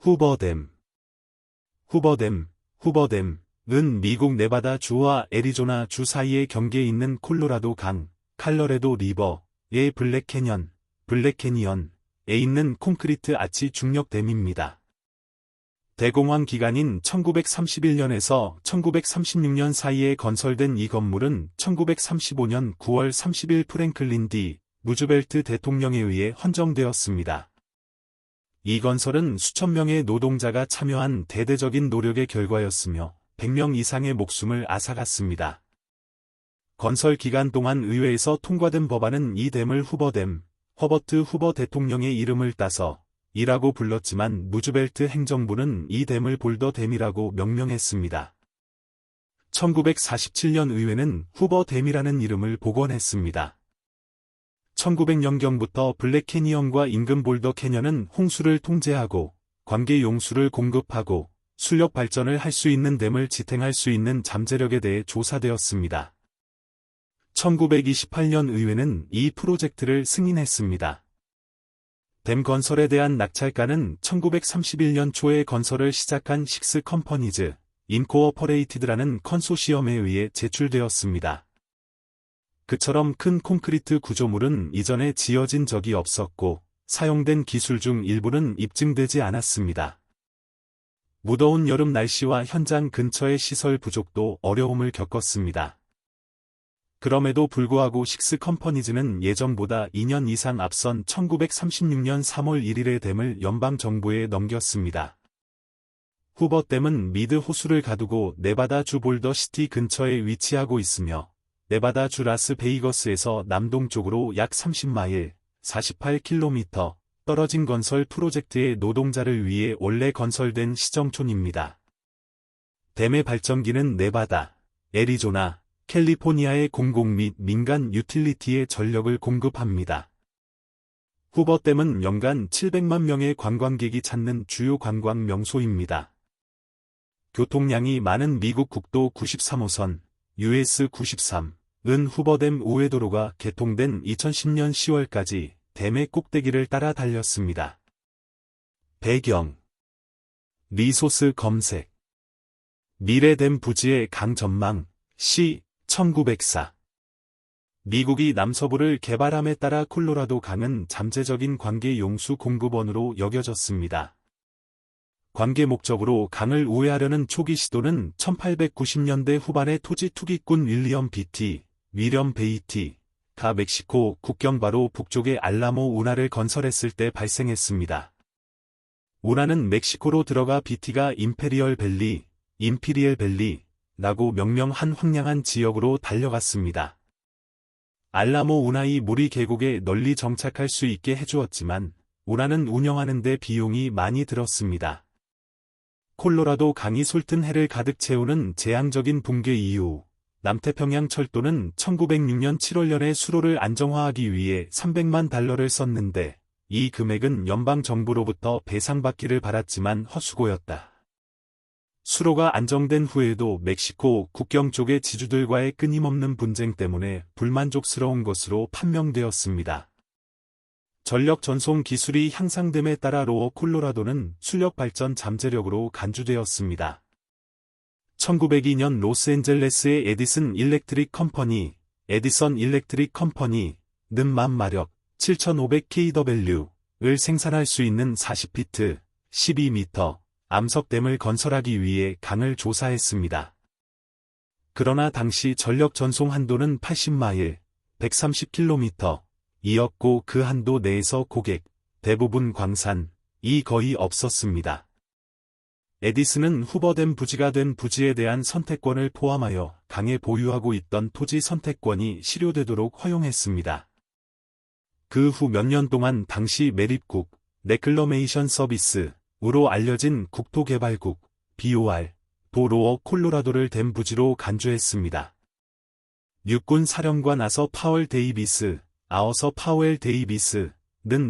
후버댐. 후버댐은 미국 네바다 주와 애리조나 주 사이의 경계에 있는 콜로라도 강, 칼러레도 리버의 블랙캐니언에 있는 콘크리트 아치 중력댐입니다. 대공황 기간인 1931년에서 1936년 사이에 건설된 이 건물은 1935년 9월 30일 프랭클린 D. 루즈벨트 대통령에 의해 헌정되었습니다. 이 건설은 수천 명의 노동자가 참여한 대대적인 노력의 결과였으며 100명 이상의 목숨을 앗아갔습니다. 건설 기간 동안 의회에서 통과된 법안은 이 댐을 허버트 후버 대통령의 이름을 따서 이라고 불렀지만 루즈벨트 행정부는 이 댐을 볼더댐이라고 명명했습니다. 1947년 의회는 후버댐이라는 이름을 복원했습니다. 1900년경부터 블랙캐니언과 인근 볼더 캐년은 홍수를 통제하고 관계 용수를 공급하고 수력 발전을 할 수 있는 댐을 지탱할 수 있는 잠재력에 대해 조사되었습니다. 1928년 의회는 이 프로젝트를 승인했습니다. 댐 건설에 대한 낙찰가는 1931년 초에 건설을 시작한 식스 컴퍼니즈 인코어퍼레이티드라는 컨소시엄에 의해 제출되었습니다. 그처럼 큰 콘크리트 구조물은 이전에 지어진 적이 없었고 사용된 기술 중 일부는 입증되지 않았습니다. 무더운 여름 날씨와 현장 근처의 시설 부족도 어려움을 겪었습니다. 그럼에도 불구하고 식스 컴퍼니즈는 예정보다 2년 이상 앞선 1936년 3월 1일에 댐을 연방정부에 넘겼습니다. 후버댐은 미드 호수를 가두고 네바다 주 볼더 시티 근처에 위치하고 있으며 네바다 주 라스베이거스에서 남동쪽으로 약 30마일, 48km 떨어진 건설 프로젝트의 노동자를 위해 원래 건설된 시정촌입니다. 댐의 발전기는 네바다, 애리조나, 캘리포니아의 공공 및 민간 유틸리티에 전력을 공급합니다. 후버댐은 연간 700만 명의 관광객이 찾는 주요 관광 명소입니다. 교통량이 많은 미국 국도 93호선, US 93, 은 후버댐 우회도로가 개통된 2010년 10월까지 댐의 꼭대기를 따라 달렸습니다. 배경 리소스 검색 미래댐 부지의 강 전망 시 1904 미국이 남서부를 개발함에 따라 콜로라도 강은 잠재적인 관계 용수 공급원으로 여겨졌습니다. 관계 목적으로 강을 우회하려는 초기 시도는 1890년대 후반의 토지 투기꾼 윌리엄 베이티가 멕시코 국경 바로 북쪽의 알라모 운하를 건설했을 때 발생했습니다. 운하는 멕시코로 들어가 비티가 임페리얼 밸리라고 명명한 황량한 지역으로 달려갔습니다. 알라모 운하의 물이 계곡에 널리 정착할 수 있게 해주었지만 운하는 운영하는 데 비용이 많이 들었습니다. 콜로라도 강이 솟은 해를 가득 채우는 재앙적인 붕괴 이후 남태평양 철도는 1906년 7월년에 수로를 안정화하기 위해 $300만 썼는데 이 금액은 연방 정부로부터 배상받기를 바랐지만 헛수고였다. 수로가 안정된 후에도 멕시코 국경 쪽의 지주들과의 끊임없는 분쟁 때문에 불만족스러운 것으로 판명되었습니다. 전력 전송 기술이 향상됨에 따라 로어 콜로라도는 수력 발전 잠재력으로 간주되었습니다. 1902년 로스앤젤레스의 에디슨 일렉트릭 컴퍼니는 만마력 7500kW를 생산할 수 있는 40피트, 12m 암석댐을 건설하기 위해 강을 조사했습니다. 그러나 당시 전력 전송 한도는 80마일, 130km 이었고 그 한도 내에서 고객, 대부분 광산이 거의 없었습니다. 에디슨은 후버댐 부지가 된 부지에 대한 선택권을 포함하여 강에 보유하고 있던 토지 선택권이 실효되도록 허용했습니다. 그 후 몇 년 동안 당시 매립국, 레클러메이션 서비스로 알려진 국토개발국, BOR도 로어 콜로라도를 댐 부지로 간주했습니다. 육군 사령관 아서 파웰 데이비스는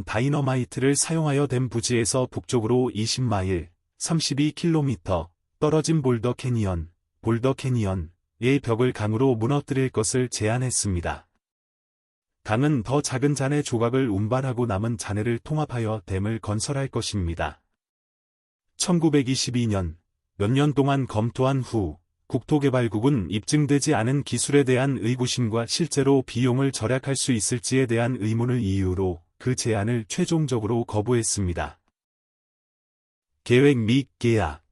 다이너마이트를 사용하여 댐 부지에서 북쪽으로 20마일, 32km 떨어진 볼더 캐니언의 벽을 강으로 무너뜨릴 것을 제안했습니다. 강은 더 작은 잔해 조각을 운반하고 남은 잔해를 통합하여 댐을 건설할 것입니다. 1922년, 몇 년 동안 검토한 후, 국토개발국은 입증되지 않은 기술에 대한 의구심과 실제로 비용을 절약할 수 있을지에 대한 의문을 이유로 그 제안을 최종적으로 거부했습니다. 계획 및 계약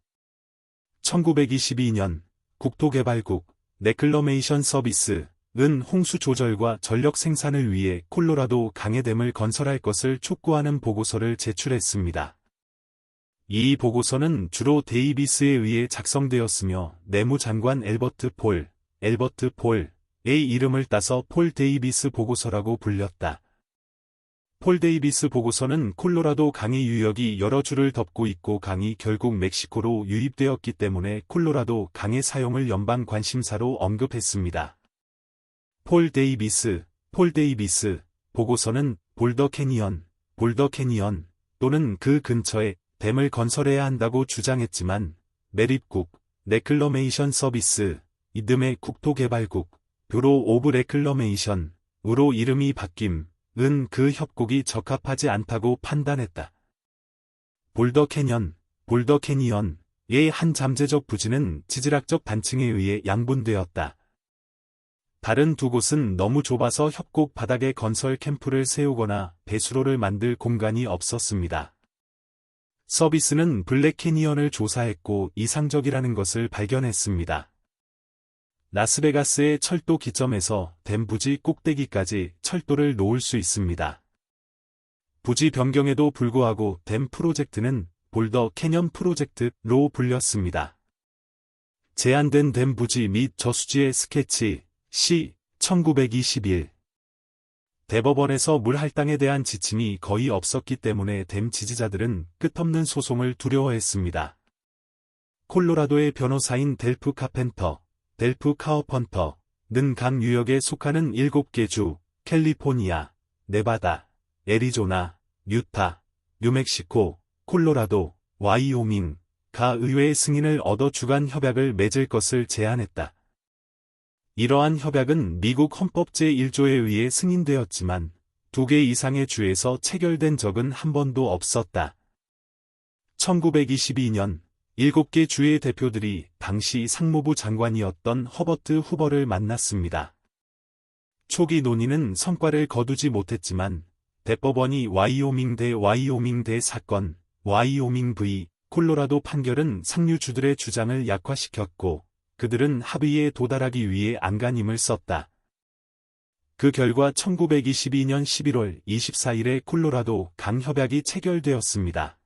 1922년, 국토개발국, 레클러메이션 서비스는 홍수 조절과 전력 생산을 위해 콜로라도 강해댐을 건설할 것을 촉구하는 보고서를 제출했습니다. 이 보고서는 주로 데이비스에 의해 작성되었으며 내무장관 엘버트 폴의 이름을 따서 폴 데이비스 보고서라고 불렸다. 폴 데이비스 보고서는 콜로라도 강의 유역이 여러 주를 덮고 있고 강이 결국 멕시코로 유입되었기 때문에 콜로라도 강의 사용을 연방 관심사로 언급했습니다. 폴 데이비스 보고서는 볼더 캐니언 또는 그 근처에 댐을 건설해야 한다고 주장했지만 매립국, 레클러메이션 서비스, 이듬해 국토개발국, 뷰로 오브 레클러메이션으로 이름이 바뀜은 그 협곡이 적합하지 않다고 판단했다. 볼더 캐니언의 한 잠재적 부지는 지질학적 단층에 의해 양분되었다. 다른 두 곳은 너무 좁아서 협곡 바닥에 건설 캠프를 세우거나 배수로를 만들 공간이 없었습니다. 서비스는 블랙 캐니언을 조사했고 이상적이라는 것을 발견했습니다. 라스베가스의 철도 기점에서 댐 부지 꼭대기까지 철도를 놓을 수 있습니다. 부지 변경에도 불구하고 댐 프로젝트는 볼더 캐년 프로젝트로 불렸습니다. 제한된 댐 부지 및 저수지의 스케치, 시, 1921. 대법원에서 물 할당에 대한 지침이 거의 없었기 때문에 댐 지지자들은 끝없는 소송을 두려워했습니다. 콜로라도의 변호사인 델프 카우펀터는 각 유역에 속하는 7개 주, 캘리포니아, 네바다, 애리조나, 유타, 뉴멕시코, 콜로라도, 와이오밍가 의회의 승인을 얻어 주간 협약을 맺을 것을 제안했다. 이러한 협약은 미국 헌법 제1조에 의해 승인되었지만 2개 이상의 주에서 체결된 적은 한 번도 없었다. 1922년 7개 주의 대표들이 당시 상무부 장관이었던 허버트 후버를 만났습니다. 초기 논의는 성과를 거두지 못했지만 대법원이 와이오밍 대 사건, 와이오밍 v. 콜로라도 판결은 상류주들의 주장을 약화시켰고 그들은 합의에 도달하기 위해 안간힘을 썼다. 그 결과 1922년 11월 24일에 콜로라도 강 협약이 체결되었습니다.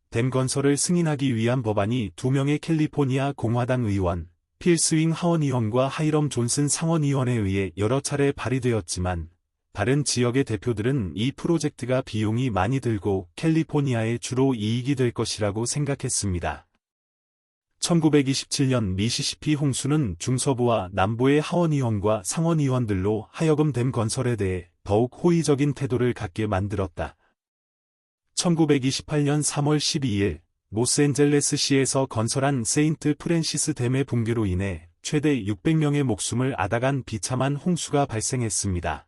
댐 건설을 승인하기 위한 법안이 2명의 캘리포니아 공화당 의원, 필 스윙 하원의원과 하이럼 존슨 상원의원에 의해 여러 차례 발의되었지만 다른 지역의 대표들은 이 프로젝트가 비용이 많이 들고 캘리포니아에 주로 이익이 될 것이라고 생각했습니다. 1927년 미시시피 홍수는 중서부와 남부의 하원의원과 상원의원들로 하여금 댐 건설에 대해 더욱 호의적인 태도를 갖게 만들었다. 1928년 3월 12일 로스앤젤레스시에서 건설한 세인트 프랜시스 댐의 붕괴로 인해 최대 600명의 목숨을 앗아간 비참한 홍수가 발생했습니다.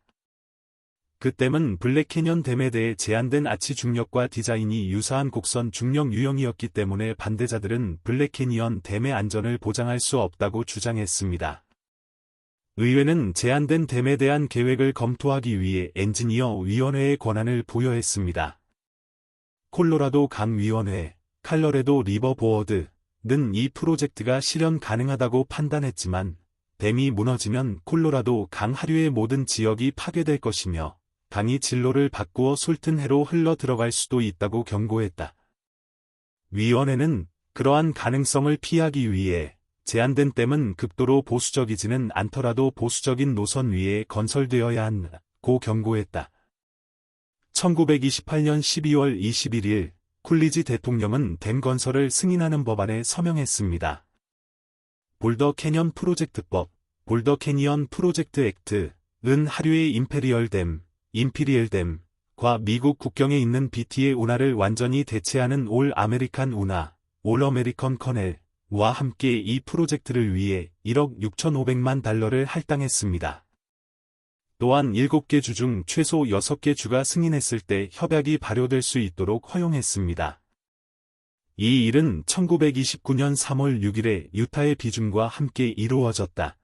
그 댐은 블랙 캐년 댐에 대해 제한된 아치 중력과 디자인이 유사한 곡선 중력 유형이었기 때문에 반대자들은 블랙 캐니언 댐의 안전을 보장할 수 없다고 주장했습니다. 의회는 제한된 댐에 대한 계획을 검토하기 위해 엔지니어 위원회의 권한을 부여했습니다. 콜로라도 강위원회, 칼러레도 리버 보어드는 이 프로젝트가 실현 가능하다고 판단했지만 댐이 무너지면 콜로라도 강 하류의 모든 지역이 파괴될 것이며 강이 진로를 바꾸어 솔튼해로 흘러 들어갈 수도 있다고 경고했다. 위원회는 그러한 가능성을 피하기 위해 제한된 댐은 극도로 보수적이지는 않더라도 보수적인 노선 위에 건설되어야 한다고 경고했다. 1928년 12월 21일 쿨리지 대통령은 댐 건설을 승인하는 법안에 서명했습니다. 볼더 캐년 프로젝트법, 볼더 캐니언 프로젝트 액트은 하류의 임피리얼댐과 미국 국경에 있는 BT의 운하를 완전히 대체하는 올 아메리칸 운하, 올 아메리컨 커넬과 함께 이 프로젝트를 위해 1억 6,500만 달러를 할당했습니다. 또한 7개 주 중 최소 6개 주가 승인했을 때 협약이 발효될 수 있도록 허용했습니다. 이 일은 1929년 3월 6일에 유타의 비준과 함께 이루어졌다.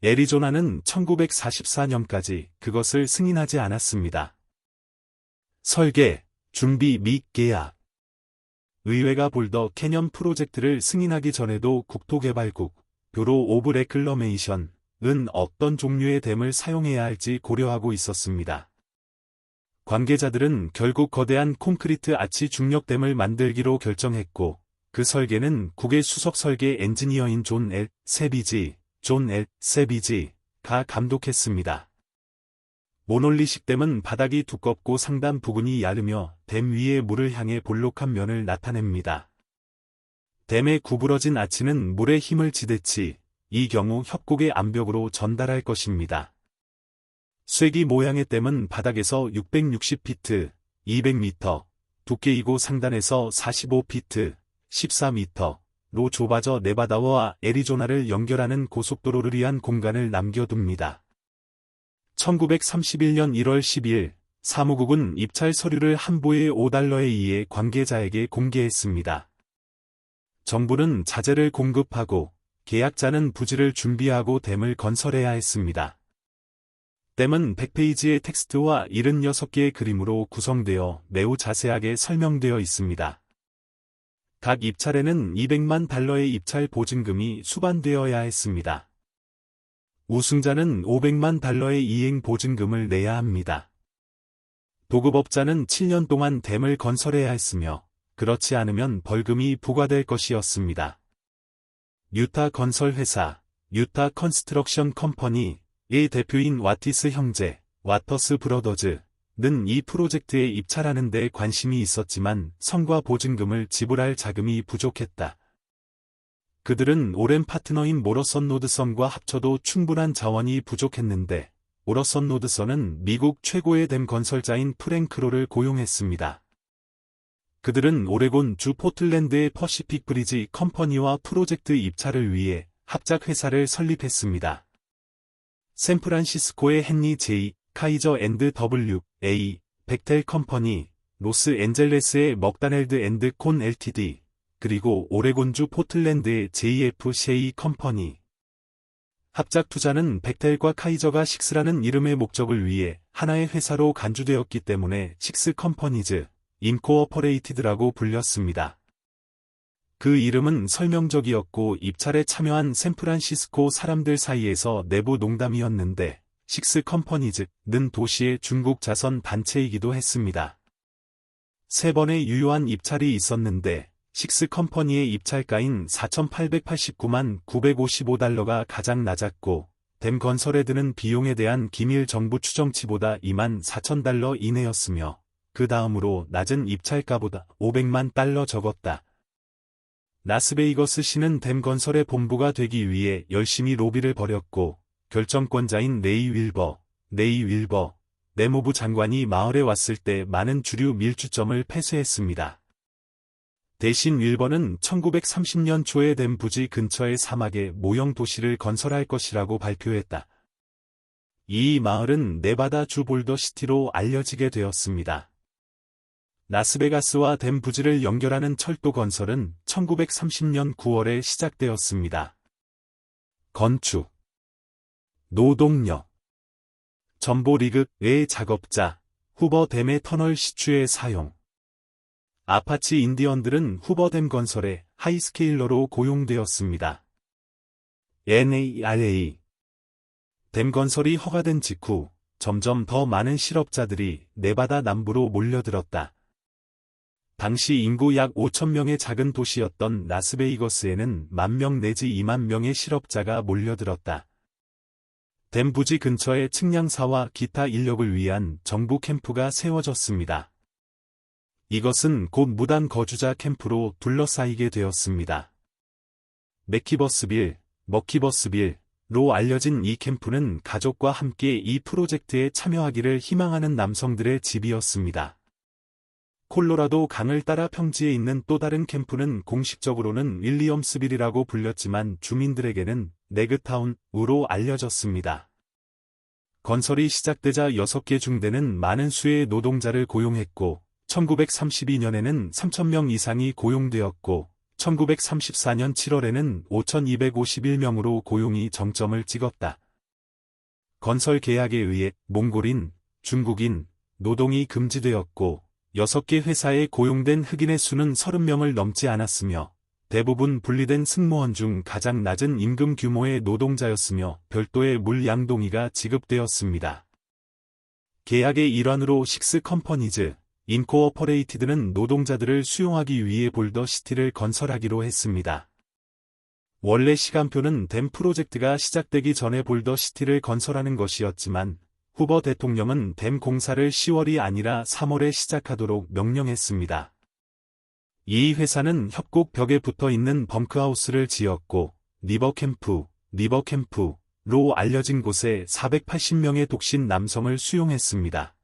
애리조나는 1944년까지 그것을 승인하지 않았습니다. 설계, 준비 및 계약. 의회가 볼더 캐년 프로젝트를 승인하기 전에도 국토개발국, 뷰로 오브 레클러메이션은 어떤 종류의 댐을 사용해야 할지 고려하고 있었습니다. 관계자들은 결국 거대한 콘크리트 아치 중력댐을 만들기로 결정했고, 그 설계는 국의 수석 설계 엔지니어인 존 L. 세비지가 감독했습니다. 모놀리식 댐은 바닥이 두껍고 상단 부근이 얇으며 댐 위에 물을 향해 볼록한 면을 나타냅니다. 댐의 구부러진 아치는 물의 힘을 지대치, 이 경우 협곡의 암벽으로 전달할 것입니다. 쐐기 모양의 댐은 바닥에서 660피트, 200m, 두께이고 상단에서 45피트, 14m로 좁아져 네바다와 애리조나를 연결하는 고속도로를 위한 공간을 남겨둡니다. 1931년 1월 10일, 사무국은 입찰 서류를 한 보에 $5에 의해 관계자에게 공개했습니다. 정부는 자재를 공급하고 계약자는 부지를 준비하고 댐을 건설해야 했습니다. 댐은 100페이지의 텍스트와 76개의 그림으로 구성되어 매우 자세하게 설명되어 있습니다. 각 입찰에는 $200만 입찰 보증금이 수반되어야 했습니다. 우승자는 $500만 이행 보증금을 내야 합니다. 도급업자는 7년 동안 댐을 건설해야 했으며, 그렇지 않으면 벌금이 부과될 것이었습니다. 유타 건설회사, 유타 컨스트럭션 컴퍼니의 대표인 와티스 형제, 와터스 브러더즈는 이 프로젝트에 입찰하는 데 관심이 있었지만 성과 보증금을 지불할 자금이 부족했다. 그들은 오랜 파트너인 모러선 노드선과 합쳐도 충분한 자원이 부족했는데, 모러선 노드선은 미국 최고의 댐 건설자인 프랭크로를 고용했습니다. 그들은 오레곤 주 포틀랜드의 퍼시픽 브리지 컴퍼니와 프로젝트 입찰을 위해 합작 회사를 설립했습니다. 샌프란시스코의 헨리 J. 카이저 앤드 W.A. 벡텔 컴퍼니, 로스앤젤레스의 먹다넬드 앤드 콘 Ltd, 그리고 오레곤주 포틀랜드의 JF 셰이 컴퍼니. 합작 투자는 벡텔과 카이저가 식스라는 이름의 목적을 위해 하나의 회사로 간주되었기 때문에 식스 컴퍼니즈, 인코어퍼레이티드라고 불렸습니다. 그 이름은 설명적이었고 입찰에 참여한 샌프란시스코 사람들 사이에서 내부 농담이었는데, 식스 컴퍼니즈는 도시의 중국 자선 단체이기도 했습니다. 3번의 유효한 입찰이 있었는데, 식스 컴퍼니의 입찰가인 $4,889만 $955가 가장 낮았고, 댐 건설에 드는 비용에 대한 기밀 정부 추정치보다 $24,000 이내였으며, 그 다음으로 낮은 입찰가보다 $500만 적었다. 라스베이거스 시는 댐 건설의 본부가 되기 위해 열심히 로비를 벌였고, 결정권자인 레이 윌버, 내무부 장관이 마을에 왔을 때 많은 주류 밀주점을 폐쇄했습니다. 대신 윌버는 1930년 초에 댐 부지 근처의 사막에 모형 도시를 건설할 것이라고 발표했다. 이 마을은 네바다 주 볼더시티로 알려지게 되었습니다. 라스베가스와 댐 부지를 연결하는 철도 건설은 1930년 9월에 시작되었습니다. 건축, 노동력, 전보리그의 작업자, 후버댐의 터널 시추의 사용. 아파치 인디언들은 후버댐 건설에 하이스케일러로 고용되었습니다. NARA. 댐 건설이 허가된 직후 점점 더 많은 실업자들이 네바다 남부로 몰려들었다. 당시 인구 약 5,000명의 작은 도시였던 라스베이거스에는 10,000명 내지 20,000명의 실업자가 몰려들었다. 댐 부지 근처에 측량사와 기타 인력을 위한 정부 캠프가 세워졌습니다. 이것은 곧 무단 거주자 캠프로 둘러싸이게 되었습니다. 머키버스빌로 알려진 이 캠프는 가족과 함께 이 프로젝트에 참여하기를 희망하는 남성들의 집이었습니다. 콜로라도 강을 따라 평지에 있는 또 다른 캠프는 공식적으로는 윌리엄스빌이라고 불렸지만 주민들에게는 네그타운으로 알려졌습니다. 건설이 시작되자 6개 중대는 많은 수의 노동자를 고용했고, 1932년에는 3,000명 이상이 고용되었고 1934년 7월에는 5,251명으로 고용이 정점을 찍었다. 건설 계약에 의해 몽골인, 중국인, 노동이 금지되었고 6개 회사에 고용된 흑인의 수는 30명을 넘지 않았으며 대부분 분리된 승무원 중 가장 낮은 임금 규모의 노동자였으며 별도의 물양동이가 지급되었습니다. 계약의 일환으로 식스 컴퍼니즈, 인코어퍼레이티드는 노동자들을 수용하기 위해 볼더시티를 건설하기로 했습니다. 원래 시간표는 댐 프로젝트가 시작되기 전에 볼더시티를 건설하는 것이었지만 후보 대통령은 댐 공사를 10월이 아니라 3월에 시작하도록 명령했습니다. 이 회사는 협곡 벽에 붙어 있는 벙크하우스를 지었고 리버캠프로 알려진 곳에 480명의 독신 남성을 수용했습니다.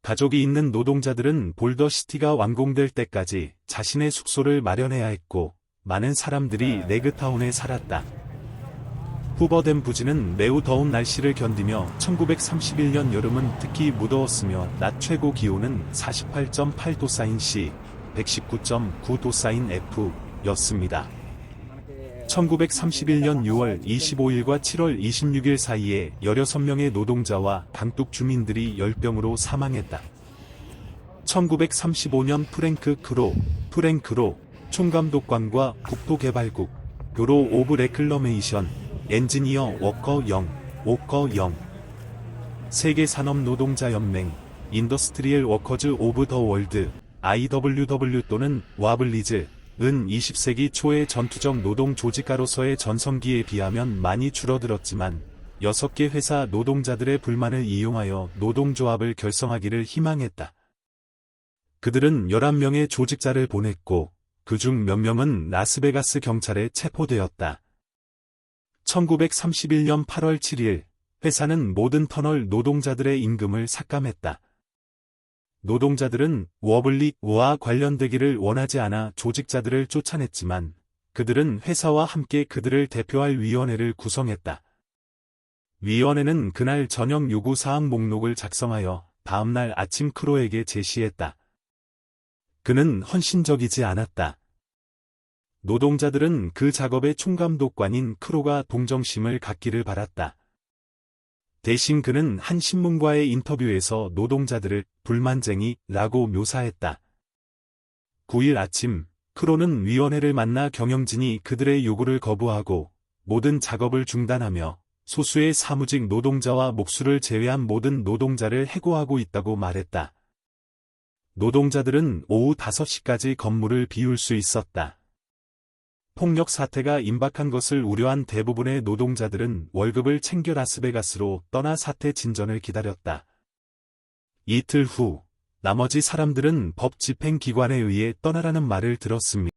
가족이 있는 노동자들은 볼더시티가 완공될 때까지 자신의 숙소를 마련해야 했고 많은 사람들이 레그타운에 살았다. 후버댐 부지는 매우 더운 날씨를 견디며 1931년 여름은 특히 무더웠으며 낮 최고 기온은 48.8도사인 C, 119.9도사인 F였습니다. 1931년 6월 25일과 7월 26일 사이에 16명의 노동자와 강둑 주민들이 열병으로 사망했다. 1935년 프랭크로 총감독관과 국토개발국 뷰로 오브 레클러메이션 엔지니어 워커 0 세계산업노동자연맹 인더스트리얼 워커즈 오브 더 월드 IWW 또는 와블리즈 은 20세기 초의 전투적 노동 조직가로서의 전성기에 비하면 많이 줄어들었지만 6개 회사 노동자들의 불만을 이용하여 노동조합을 결성하기를 희망했다. 그들은 11명의 조직자를 보냈고 그중 몇 명은 라스베가스 경찰에 체포되었다. 1931년 8월 7일 회사는 모든 터널 노동자들의 임금을 삭감했다. 노동자들은 워블리와 관련되기를 원하지 않아 조직자들을 쫓아냈지만 그들은 회사와 함께 그들을 대표할 위원회를 구성했다. 위원회는 그날 저녁 요구사항 목록을 작성하여 다음날 아침 크로에게 제시했다. 그는 헌신적이지 않았다. 노동자들은 그 작업의 총감독관인 크로가 동정심을 갖기를 바랐다. 대신 그는 한 신문과의 인터뷰에서 노동자들을 불만쟁이라고 묘사했다. 9일 아침, 크로는 위원회를 만나 경영진이 그들의 요구를 거부하고 모든 작업을 중단하며 소수의 사무직 노동자와 목수를 제외한 모든 노동자를 해고하고 있다고 말했다. 노동자들은 오후 5시까지 건물을 비울 수 있었다. 폭력 사태가 임박한 것을 우려한 대부분의 노동자들은 월급을 챙겨 라스베가스로 떠나 사태 진전을 기다렸다. 이틀 후, 나머지 사람들은 법 집행기관에 의해 떠나라는 말을 들었습니다.